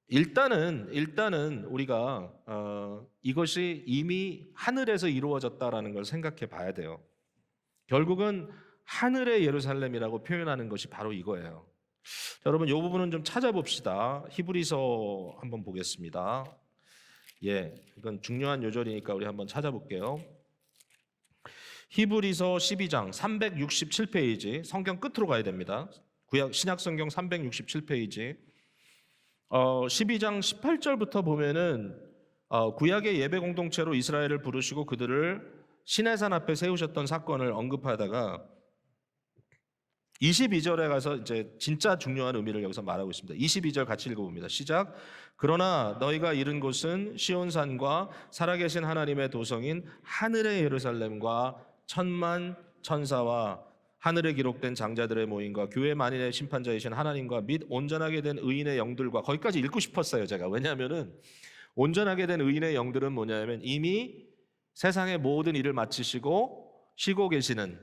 일단은 우리가 이것이 이미 하늘에서 이루어졌다라는 걸 생각해 봐야 돼요. 결국은 하늘의 예루살렘이라고 표현하는 것이 바로 이거예요. 자, 여러분 이 부분은 좀 찾아봅시다. 히브리서 한번 보겠습니다. 이건 중요한 요절이니까 우리 한번 찾아볼게요. 히브리서 12장 367페이지, 성경 끝으로 가야 됩니다. 신약 성경 367페이지. 12장 18절부터 보면은 구약의 예배 공동체로 이스라엘을 부르시고 그들을 시내산 앞에 세우셨던 사건을 언급하다가 22절에 가서 이제 진짜 중요한 의미를 여기서 말하고 있습니다. 22절 같이 읽어봅니다. 시작. 그러나 너희가 이른 곳은 시온산과 살아계신 하나님의 도성인 하늘의 예루살렘과 천만 천사와 하늘에 기록된 장자들의 모임과 교회 만인의 심판자이신 하나님과 및 온전하게 된 의인의 영들과, 거기까지 읽고 싶었어요 제가. 왜냐하면은 온전하게 된 의인의 영들은 뭐냐면 이미 세상의 모든 일을 마치시고 쉬고 계시는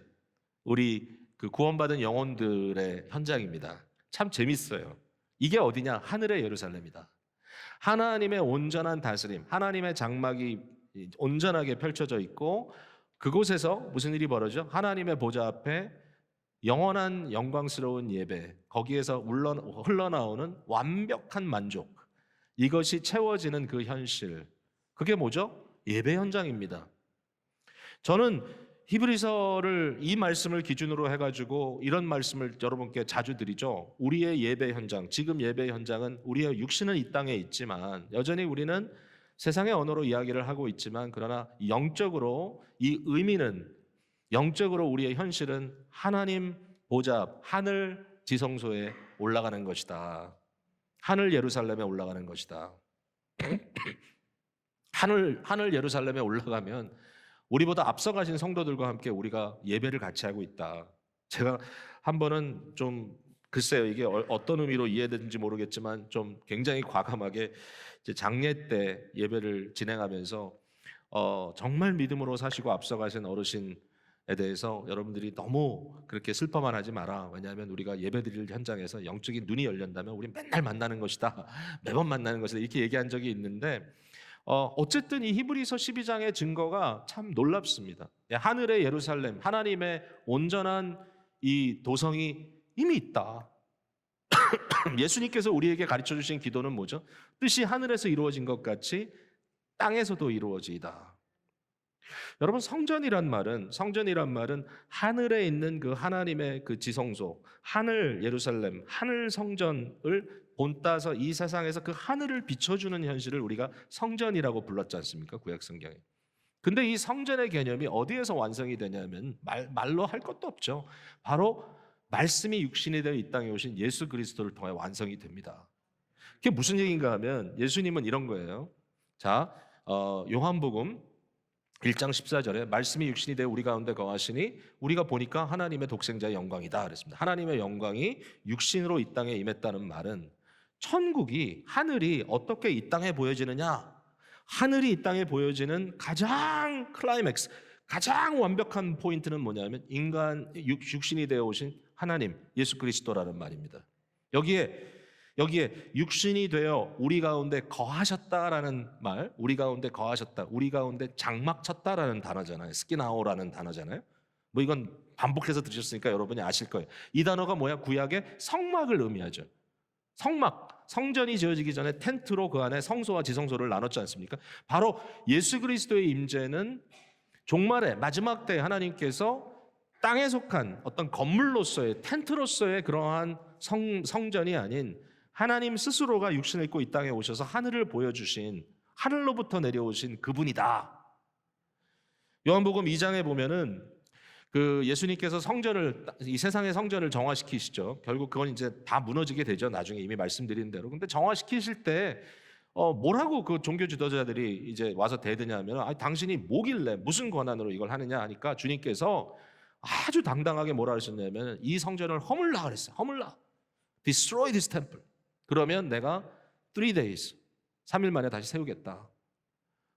우리 그 구원받은 영혼들의 현장입니다. 참 재밌어요. 이게 어디냐? 하늘의 예루살렘이다. 하나님의 온전한 다스림, 하나님의 장막이 온전하게 펼쳐져 있고 그곳에서 무슨 일이 벌어져? 하나님의 보좌 앞에 영원한 영광스러운 예배, 거기에서 흘러나오는 완벽한 만족, 이것이 채워지는 그 현실, 그게 뭐죠? 예배 현장입니다. 저는 히브리서를 이 말씀을 기준으로 해가지고 이런 말씀을 여러분께 자주 드리죠. 우리의 예배 현장, 지금 예배 현장은 우리의 육신은 이 땅에 있지만 여전히 우리는 세상의 언어로 이야기를 하고 있지만, 그러나 영적으로 이 의미는, 영적으로 우리의 현실은 하나님 보좌 앞, 하늘 지성소에 올라가는 것이다. 하늘 예루살렘에 올라가는 것이다. 하늘 예루살렘에 올라가면 우리보다 앞서가신 성도들과 함께 우리가 예배를 같이 하고 있다. 제가 한 번은 좀 글쎄요, 이게 어떤 의미로 이해되는지 모르겠지만 좀 굉장히 과감하게 이제 장례 때 예배를 진행하면서 정말 믿음으로 사시고 앞서가신 어르신에 대해서 여러분들이 너무 그렇게 슬퍼만 하지 마라. 왜냐하면 우리가 예배드릴 현장에서 영적인 눈이 열린다면 우리 맨날 만나는 것이다. 매번 만나는 것이다. 이렇게 얘기한 적이 있는데 어쨌든 이 히브리서 12장의 증거가 참 놀랍습니다. 하늘의 예루살렘, 하나님의 온전한 이 도성이 이미 있다. 예수님께서 우리에게 가르쳐 주신 기도는 뭐죠? 뜻이 하늘에서 이루어진 것 같이 땅에서도 이루어지이다. 여러분, 성전이란 말은 하늘에 있는 그 하나님의 그 지성소, 하늘 예루살렘, 하늘 성전을 본따서 이 세상에서 그 하늘을 비춰주는 현실을 우리가 성전이라고 불렀지 않습니까? 구약 성경에. 근데 이 성전의 개념이 어디에서 완성이 되냐면 말로 할 것도 없죠. 바로 말씀이 육신이 되어 이 땅에 오신 예수 그리스도를 통해 완성이 됩니다. 그게 무슨 얘기인가 하면 예수님은 이런 거예요. 자, 요한복음 1장 14절에 말씀이 육신이 되어 우리 가운데 거하시니 우리가 보니까 하나님의 독생자의 영광이다 그랬습니다. 하나님의 영광이 육신으로 이 땅에 임했다는 말은 천국이, 하늘이 어떻게 이 땅에 보여지느냐? 하늘이 이 땅에 보여지는 가장 클라이맥스, 가장 완벽한 포인트는 뭐냐면 육신이 되어 오신 하나님 예수 그리스도라는 말입니다. 여기에 육신이 되어 우리 가운데 거하셨다라는 말, 우리 가운데 거하셨다, 우리 가운데 장막 쳤다라는 단어잖아요. 스키나오라는 단어잖아요. 뭐 이건 반복해서 들으셨으니까 여러분이 아실 거예요. 이 단어가 뭐야? 구약의 성막을 의미하죠. 성막, 성전이 지어지기 전에 텐트로 그 안에 성소와 지성소를 나눴지 않습니까? 바로 예수 그리스도의 임재는 종말의 마지막 때 하나님께서 땅에 속한 어떤 건물로서의 텐트로서의 그러한 성전이 아닌 하나님 스스로가 육신을 입고 이 땅에 오셔서 하늘을 보여주신, 하늘로부터 내려오신 그분이다. 요한복음 2장에 보면은 그 예수님께서 이 세상의 성전을 정화시키시죠. 결국 그건 이제 다 무너지게 되죠. 나중에 이미 말씀드린 대로. 근데 정화시키실 때 뭐라고 그 종교 지도자들이 이제 와서 대드냐면, 당신이 뭐길래 무슨 권한으로 이걸 하느냐 하니까 주님께서 아주 당당하게 뭐라 하셨냐면 이 성전을 허물라 그랬어요. 허물라. Destroy this temple. 그러면 내가 3 days, 3일 만에 다시 세우겠다.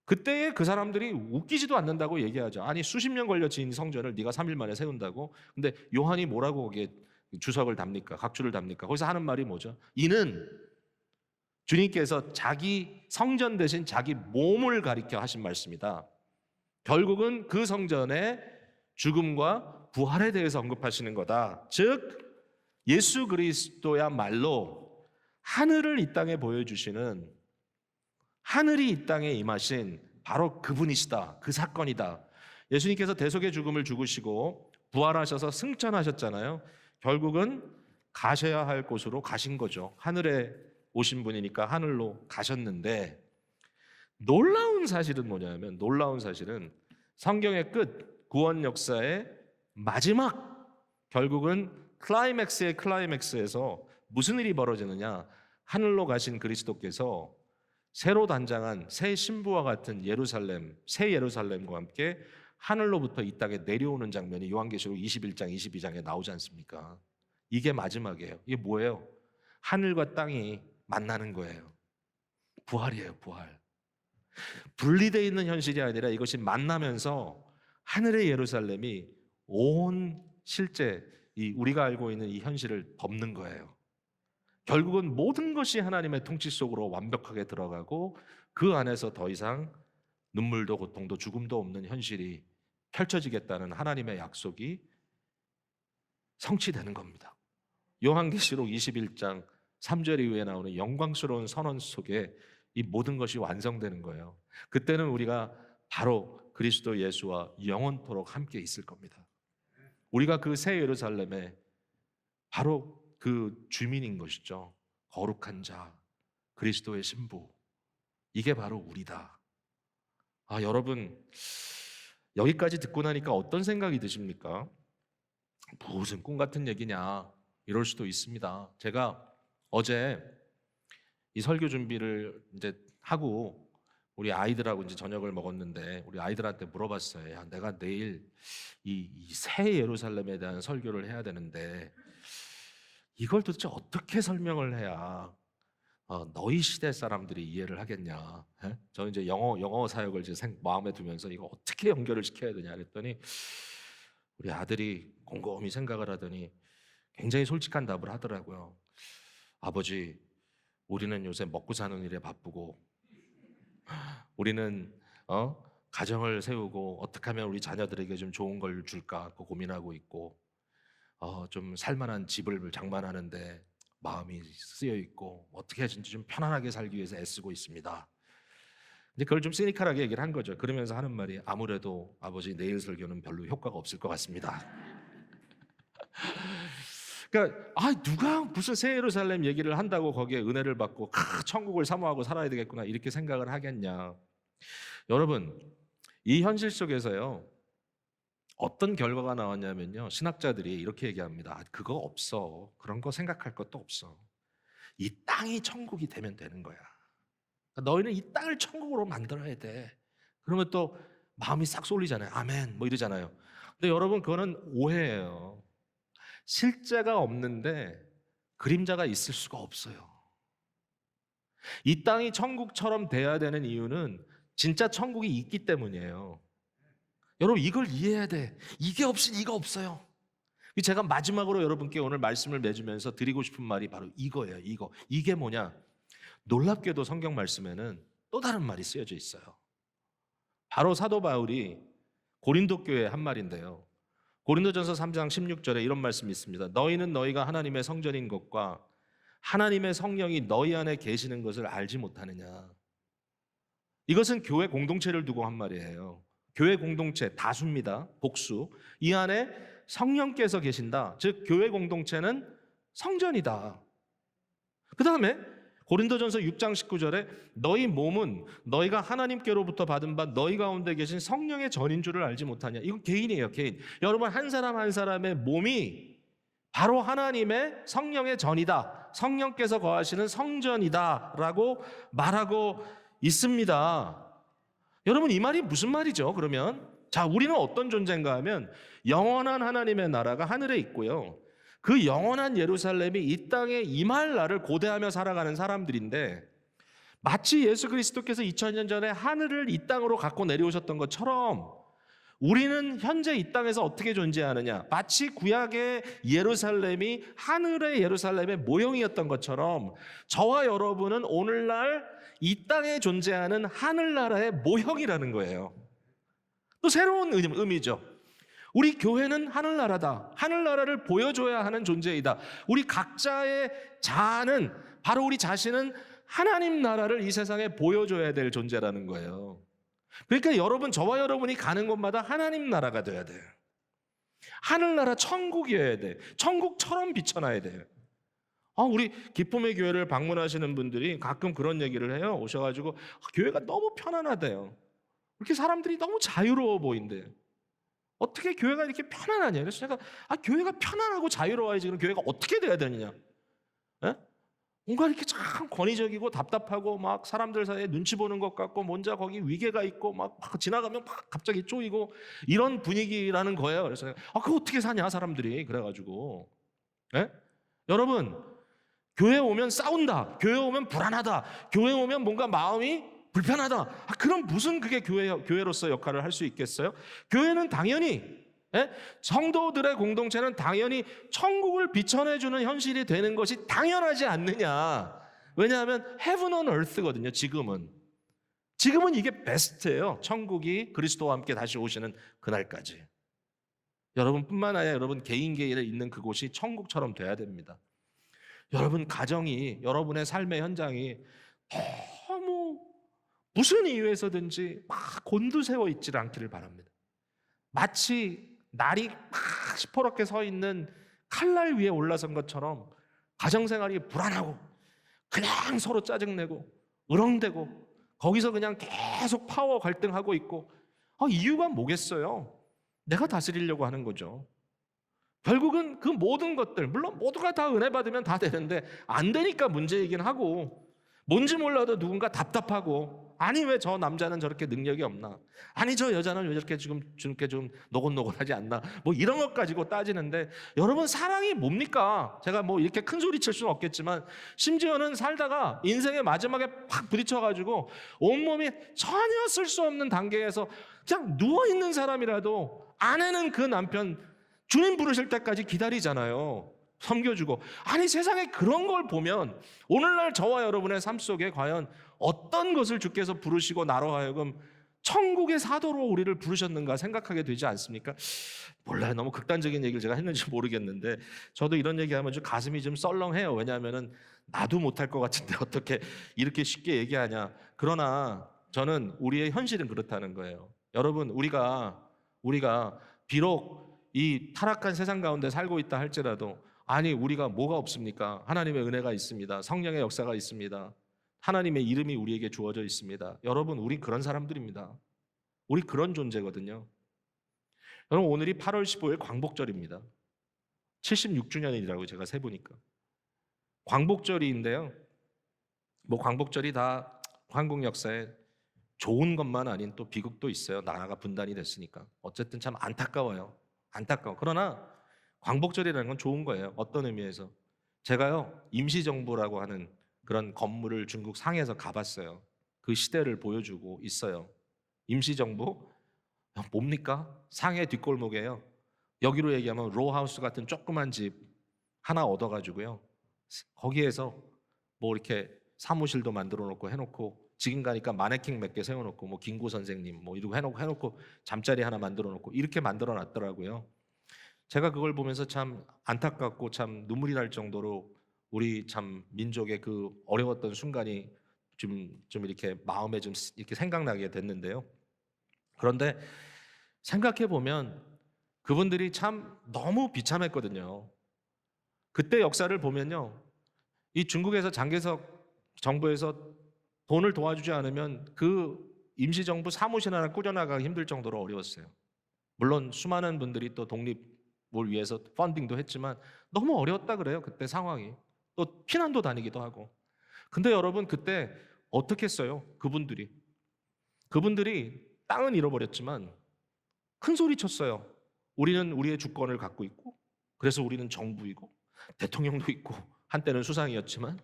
그때에 그 사람들이 웃기지도 않는다고 얘기하죠. 아니 수십 년 걸려 지은 성전을 네가 3일 만에 세운다고? 근데 요한이 뭐라고 거기에 주석을 답니까? 각주를 답니까? 거기서 하는 말이 뭐죠? 이는 주님께서 자기 성전 대신 자기 몸을 가리켜 하신 말씀이다. 결국은 그 성전의 죽음과 부활에 대해서 언급하시는 거다. 즉 예수 그리스도야말로 하늘을 이 땅에 보여주시는, 하늘이 이 땅에 임하신 바로 그분이시다. 그 사건이다. 예수님께서 대속의 죽음을 죽으시고 부활하셔서 승천하셨잖아요. 결국은 가셔야 할 곳으로 가신 거죠. 하늘에 오신 분이니까 하늘로 가셨는데, 놀라운 사실은 뭐냐면, 놀라운 사실은 성경의 끝, 구원 역사의 마지막, 결국은 클라이맥스의 클라이맥스에서 무슨 일이 벌어지느냐? 하늘로 가신 그리스도께서 새로 단장한 새 신부와 같은 예루살렘, 새 예루살렘과 함께 하늘로부터 이 땅에 내려오는 장면이 요한계시록 21장, 22장에 나오지 않습니까? 이게 마지막이에요. 이게 뭐예요? 하늘과 땅이 만나는 거예요. 부활이에요, 부활. 분리되어 있는 현실이 아니라 이것이 만나면서 하늘의 예루살렘이 온 실제 우리가 알고 있는 이 현실을 덮는 거예요. 결국은 모든 것이 하나님의 통치 속으로 완벽하게 들어가고 그 안에서 더 이상 눈물도 고통도 죽음도 없는 현실이 펼쳐지겠다는 하나님의 약속이 성취되는 겁니다. 요한계시록 21장 3절 이후에 나오는 영광스러운 선언 속에 이 모든 것이 완성되는 거예요. 그때는 우리가 바로 그리스도 예수와 영원토록 함께 있을 겁니다. 우리가 그 새 예루살렘에 바로 그 주민인 것이죠. 거룩한 자, 그리스도의 신부. 이게 바로 우리다. 여러분, 여기까지 듣고 나니까 어떤 생각이 드십니까? 무슨 꿈 같은 얘기냐, 이럴 수도 있습니다. 제가 어제 이 설교 준비를 이제 하고 우리 아이들하고 이제 저녁을 먹었는데 우리 아이들한테 물어봤어요. 야, 내가 내일 이 새 예루살렘에 대한 설교를 해야 되는데 이걸 도대체 어떻게 설명을 해야 너희 시대 사람들이 이해를 하겠냐? 에? 저는 이제 영어 사역을 이제 마음에 두면서 이거 어떻게 연결을 시켜야 되냐 그랬더니 우리 아들이 곰곰이 생각을 하더니 굉장히 솔직한 답을 하더라고요. 아버지, 우리는 요새 먹고 사는 일에 바쁘고 우리는 가정을 세우고 어떻게 하면 우리 자녀들에게 좀 좋은 걸 줄까 그 고민하고 있고 좀 살만한 집을 장만하는데 마음이 쓰여 있고 어떻게 해야지 좀 편안하게 살기 위해서 애쓰고 있습니다. 이제 그걸 좀 시니컬하게 얘기를 한 거죠. 그러면서 하는 말이 아무래도 아버지 내일 설교는 별로 효과가 없을 것 같습니다. 그러니까 누가 무슨 새 예루살렘 얘기를 한다고 거기에 은혜를 받고 천국을 사모하고 살아야 되겠구나 이렇게 생각을 하겠냐. 여러분 이 현실 속에서요 어떤 결과가 나왔냐면요 신학자들이 이렇게 얘기합니다. 그거 없어. 그런 거 생각할 것도 없어. 이 땅이 천국이 되면 되는 거야. 그러니까 너희는 이 땅을 천국으로 만들어야 돼. 그러면 또 마음이 싹 쏠리잖아요. 아멘 뭐 이러잖아요. 근데 여러분 그거는 오해예요. 실제가 없는데 그림자가 있을 수가 없어요. 이 땅이 천국처럼 돼야 되는 이유는 진짜 천국이 있기 때문이에요. 여러분 이걸 이해해야 돼. 이게 없으니 이거 없어요. 제가 마지막으로 여러분께 오늘 말씀을 맺으면서 드리고 싶은 말이 바로 이거예요. 이게 뭐냐? 놀랍게도 성경 말씀에는 또 다른 말이 쓰여져 있어요. 바로 사도 바울이 고린도 교회에 한 말인데요. 고린도전서 3장 16절에 이런 말씀이 있습니다. 너희는 너희가 하나님의 성전인 것과 하나님의 성령이 너희 안에 계시는 것을 알지 못하느냐. 이것은 교회 공동체를 두고 한 말이에요. 교회 공동체 다수입니다. 복수. 이 안에 성령께서 계신다. 즉 교회 공동체는 성전이다. 그 다음에 고린도전서 6장 19절에 너희 몸은 너희가 하나님께로부터 받은 바 너희 가운데 계신 성령의 전인 줄을 알지 못하냐. 이건 개인이에요. 개인. 여러분 한 사람 한 사람의 몸이 바로 하나님의 성령의 전이다. 성령께서 거하시는 성전이다 라고 말하고 있습니다. 여러분 이 말이 무슨 말이죠? 그러면 우리는 어떤 존재인가 하면 영원한 하나님의 나라가 하늘에 있고요. 그 영원한 예루살렘이 이 땅에 임할 날을 고대하며 살아가는 사람들인데 마치 예수 그리스도께서 2000년 전에 하늘을 이 땅으로 갖고 내려오셨던 것처럼 우리는 현재 이 땅에서 어떻게 존재하느냐. 마치 구약의 예루살렘이 하늘의 예루살렘의 모형이었던 것처럼 저와 여러분은 오늘날 이 땅에 존재하는 하늘나라의 모형이라는 거예요. 또 새로운 의미죠. 우리 교회는 하늘나라다. 하늘나라를 보여줘야 하는 존재이다. 우리 각자의 자아는 바로 우리 자신은 하나님 나라를 이 세상에 보여줘야 될 존재라는 거예요. 그러니까 여러분, 저와 여러분이 가는 곳마다 하나님 나라가 돼야 돼요. 하늘나라 천국이어야 돼. 천국처럼 비춰놔야 돼요. 우리 기쁨의 교회를 방문하시는 분들이 가끔 그런 얘기를 해요. 오셔가지고 교회가 너무 편안하대요. 이렇게 사람들이 너무 자유로워 보인대요. 어떻게 교회가 이렇게 편안하냐? 그래서 제가 교회가 편안하고 자유로워야지 그럼 교회가 어떻게 돼야 되느냐? 에? 뭔가 이렇게 참 권위적이고 답답하고 막 사람들 사이에 눈치 보는 것 같고 뭔가 거기 위계가 있고 막 지나가면 막 갑자기 쪼이고 이런 분위기라는 거예요. 그래서 그거 어떻게 사냐 사람들이 그래가지고 여러분 교회 오면 싸운다, 교회 오면 불안하다, 교회 오면 뭔가 마음이 불편하다. 그럼 무슨 그게 교회로서 역할을 할 수 있겠어요? 교회는 당연히 성도들의 공동체는 당연히 천국을 비춰내주는 현실이 되는 것이 당연하지 않느냐. 왜냐하면 heaven on earth거든요. 지금은 이게 베스트예요. 천국이 그리스도와 함께 다시 오시는 그날까지. 여러분뿐만 아니라 여러분 개인에 있는 그곳이 천국처럼 돼야 됩니다. 여러분 가정이, 여러분의 삶의 현장이 너무 무슨 이유에서든지 막 곤두세워 있지를 않기를 바랍니다. 마치 날이 막 시퍼렇게 서 있는 칼날 위에 올라선 것처럼 가정생활이 불안하고 그냥 서로 짜증내고 으렁대고 거기서 그냥 계속 파워 갈등하고 있고 이유가 뭐겠어요? 내가 다스리려고 하는 거죠. 결국은 그 모든 것들, 물론 모두가 다 은혜 받으면 다 되는데 안 되니까 문제이긴 하고 뭔지 몰라도 누군가 답답하고 아니 왜 저 남자는 저렇게 능력이 없나? 아니 저 여자는 왜 저렇게 지금 좀 노곤노곤하지 않나? 뭐 이런 것 가지고 따지는데 여러분 사랑이 뭡니까? 제가 뭐 이렇게 큰 소리 칠 수는 없겠지만 심지어는 살다가 인생의 마지막에 팍 부딪혀가지고 온몸이 전혀 쓸 수 없는 단계에서 그냥 누워있는 사람이라도 아내는 그 남편 주님 부르실 때까지 기다리잖아요. 섬겨주고. 아니 세상에 그런 걸 보면 오늘날 저와 여러분의 삶 속에 과연 어떤 것을 주께서 부르시고 나로 하여금 천국의 사도로 우리를 부르셨는가 생각하게 되지 않습니까? 몰라요. 너무 극단적인 얘기를 제가 했는지 모르겠는데 저도 이런 얘기하면 좀 가슴이 좀 썰렁해요. 왜냐하면 나도 못할 것 같은데 어떻게 이렇게 쉽게 얘기하냐. 그러나 저는 우리의 현실은 그렇다는 거예요. 여러분, 우리가 비록 이 타락한 세상 가운데 살고 있다 할지라도, 아니 우리가 뭐가 없습니까? 하나님의 은혜가 있습니다. 성령의 역사가 있습니다. 하나님의 이름이 우리에게 주어져 있습니다. 여러분, 우리 그런 사람들입니다. 우리 그런 존재거든요. 여러분, 오늘이 8월 15일 광복절입니다. 76주년이라고 제가 세보니까. 광복절인데요. 뭐 광복절이 다 한국 역사에 좋은 것만 아닌 또 비극도 있어요. 나라가 분단이 됐으니까. 어쨌든 참 안타까워요. 안타까워. 그러나 광복절이라는 건 좋은 거예요. 어떤 의미에서? 제가요, 임시정부라고 하는 그런 건물을 중국 상해에서 가봤어요. 그 시대를 보여주고 있어요. 임시정부? 뭡니까? 상해 뒷골목이에요. 여기로 얘기하면 로하우스 같은 조그만 집 하나 얻어가지고요. 거기에서 뭐 이렇게 사무실도 만들어 놓고 해놓고, 지금 가니까 마네킹 몇 개 세워놓고, 뭐 김구 선생님 뭐 이러고 해놓고 잠자리 하나 만들어 놓고 이렇게 만들어 놨더라고요. 제가 그걸 보면서 참 안타깝고 참 눈물이 날 정도로 우리 참 민족의 그 어려웠던 순간이 좀 이렇게 마음에 좀 이렇게 생각나게 됐는데요. 그런데 생각해 보면 그분들이 참 너무 비참했거든요. 그때 역사를 보면요, 이 중국에서 장개석 정부에서 돈을 도와주지 않으면 그 임시정부 사무실 하나 꾸려나가기 힘들 정도로 어려웠어요. 물론 수많은 분들이 또 독립을 위해서 펀딩도 했지만 너무 어려웠다 그래요. 그때 상황이. 또 피난도 다니기도 하고. 근데 여러분, 그때 어떻게 했어요? 그분들이 땅은 잃어버렸지만 큰 소리 쳤어요. 우리는 우리의 주권을 갖고 있고, 그래서 우리는 정부이고 대통령도 있고, 한때는 수상이었지만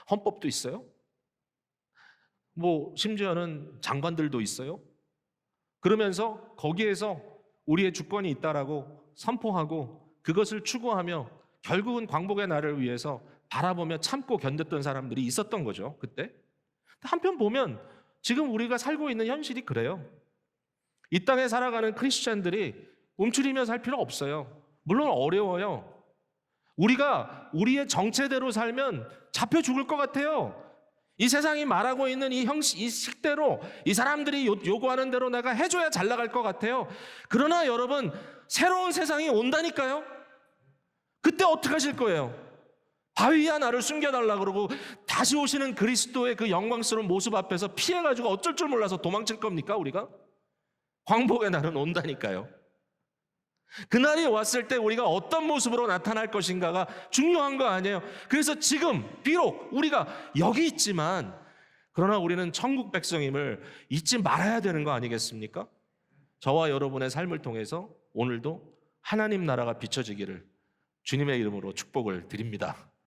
헌법도 있어요. 뭐 심지어는 장관들도 있어요. 그러면서 거기에서 우리의 주권이 있다라고 선포하고 그것을 추구하며 결국은 광복의 날을 위해서 바라보며 참고 견뎠던 사람들이 있었던 거죠, 그때. 한편 보면 지금 우리가 살고 있는 현실이 그래요. 이 땅에 살아가는 크리스찬들이 움츠리며 살 필요 없어요. 물론 어려워요. 우리가 우리의 정체대로 살면 잡혀 죽을 것 같아요. 이 세상이 말하고 있는 이 식대로, 이 사람들이 요구하는 대로 내가 해줘야 잘 나갈 것 같아요. 그러나 여러분, 새로운 세상이 온다니까요. 그때 어떻게 하실 거예요? 바위야 나를 숨겨달라 그러고 다시 오시는 그리스도의 그 영광스러운 모습 앞에서 피해가지고 어쩔 줄 몰라서 도망칠 겁니까, 우리가? 광복의 날은 온다니까요. 그날이 왔을 때 우리가 어떤 모습으로 나타날 것인가가 중요한 거 아니에요. 그래서 지금 비록 우리가 여기 있지만, 그러나 우리는 천국 백성임을 잊지 말아야 되는 거 아니겠습니까? 저와 여러분의 삶을 통해서 오늘도 하나님 나라가 비춰지기를 주님의 이름으로 축복을 드립니다.